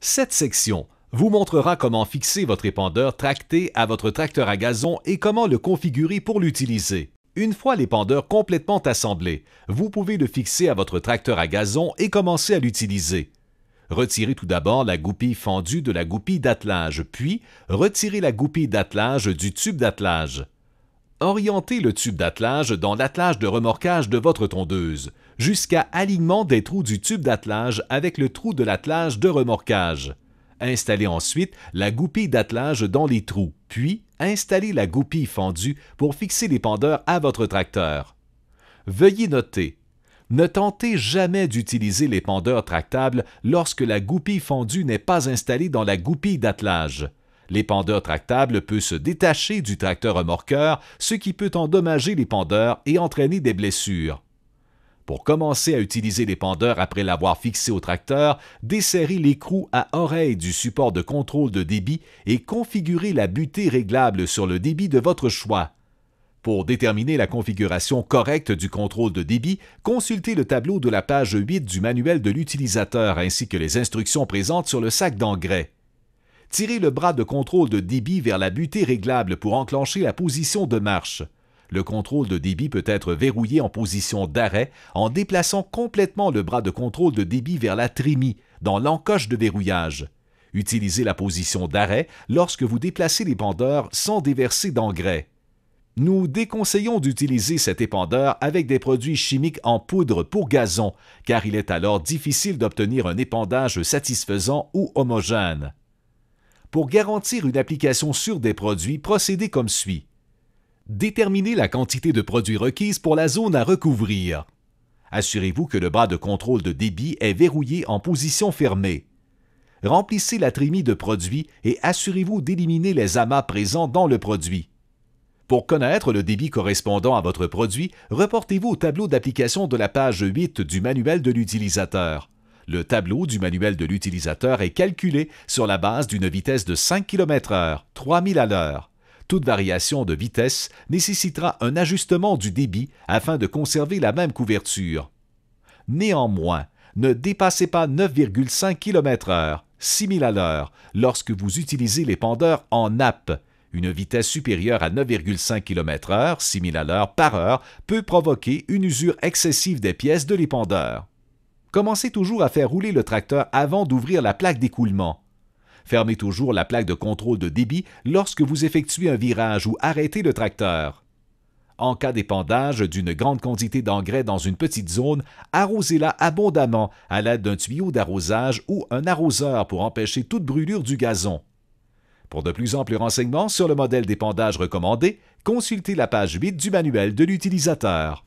Cette section vous montrera comment fixer votre épandeur tracté à votre tracteur à gazon et comment le configurer pour l'utiliser. Une fois l'épandeur complètement assemblé, vous pouvez le fixer à votre tracteur à gazon et commencer à l'utiliser. Retirez tout d'abord la goupille fendue de la goupille d'attelage, puis retirez la goupille d'attelage du tube d'attelage. Orientez le tube d'attelage dans l'attelage de remorquage de votre tondeuse, jusqu'à alignement des trous du tube d'attelage avec le trou de l'attelage de remorquage. Installez ensuite la goupille d'attelage dans les trous, puis installez la goupille fendue pour fixer l'épandeur à votre tracteur. Veuillez noter: ne tentez jamais d'utiliser l'épandeur tractable lorsque la goupille fendue n'est pas installée dans la goupille d'attelage. L'épandeur tractable peut se détacher du tracteur remorqueur, ce qui peut endommager l'épandeur et entraîner des blessures. Pour commencer à utiliser l'épandeur après l'avoir fixé au tracteur, desserrez l'écrou à oreille du support de contrôle de débit et configurez la butée réglable sur le débit de votre choix. Pour déterminer la configuration correcte du contrôle de débit, consultez le tableau de la page 8 du manuel de l'utilisateur ainsi que les instructions présentes sur le sac d'engrais. Tirez le bras de contrôle de débit vers la butée réglable pour enclencher la position de marche. Le contrôle de débit peut être verrouillé en position d'arrêt en déplaçant complètement le bras de contrôle de débit vers la trémie, dans l'encoche de verrouillage. Utilisez la position d'arrêt lorsque vous déplacez l'épandeur sans déverser d'engrais. Nous déconseillons d'utiliser cet épandeur avec des produits chimiques en poudre pour gazon, car il est alors difficile d'obtenir un épandage satisfaisant ou homogène. Pour garantir une application sûre des produits, procédez comme suit. Déterminez la quantité de produits requise pour la zone à recouvrir. Assurez-vous que le bras de contrôle de débit est verrouillé en position fermée. Remplissez la trémie de produits et assurez-vous d'éliminer les amas présents dans le produit. Pour connaître le débit correspondant à votre produit, reportez-vous au tableau d'application de la page 8 du manuel de l'utilisateur. Le tableau du manuel de l'utilisateur est calculé sur la base d'une vitesse de 5 km/h, 3000 à l'heure. Toute variation de vitesse nécessitera un ajustement du débit afin de conserver la même couverture. Néanmoins, ne dépassez pas 9,5 km/h, 6000 à l'heure, lorsque vous utilisez l'épandeur en nappe. Une vitesse supérieure à 9,5 km/h, 6000 à l'heure par heure, peut provoquer une usure excessive des pièces de l'épandeur. Commencez toujours à faire rouler le tracteur avant d'ouvrir la plaque d'écoulement. Fermez toujours la plaque de contrôle de débit lorsque vous effectuez un virage ou arrêtez le tracteur. En cas d'épandage d'une grande quantité d'engrais dans une petite zone, arrosez-la abondamment à l'aide d'un tuyau d'arrosage ou un arroseur pour empêcher toute brûlure du gazon. Pour de plus amples renseignements sur le modèle d'épandage recommandé, consultez la page 8 du manuel de l'utilisateur.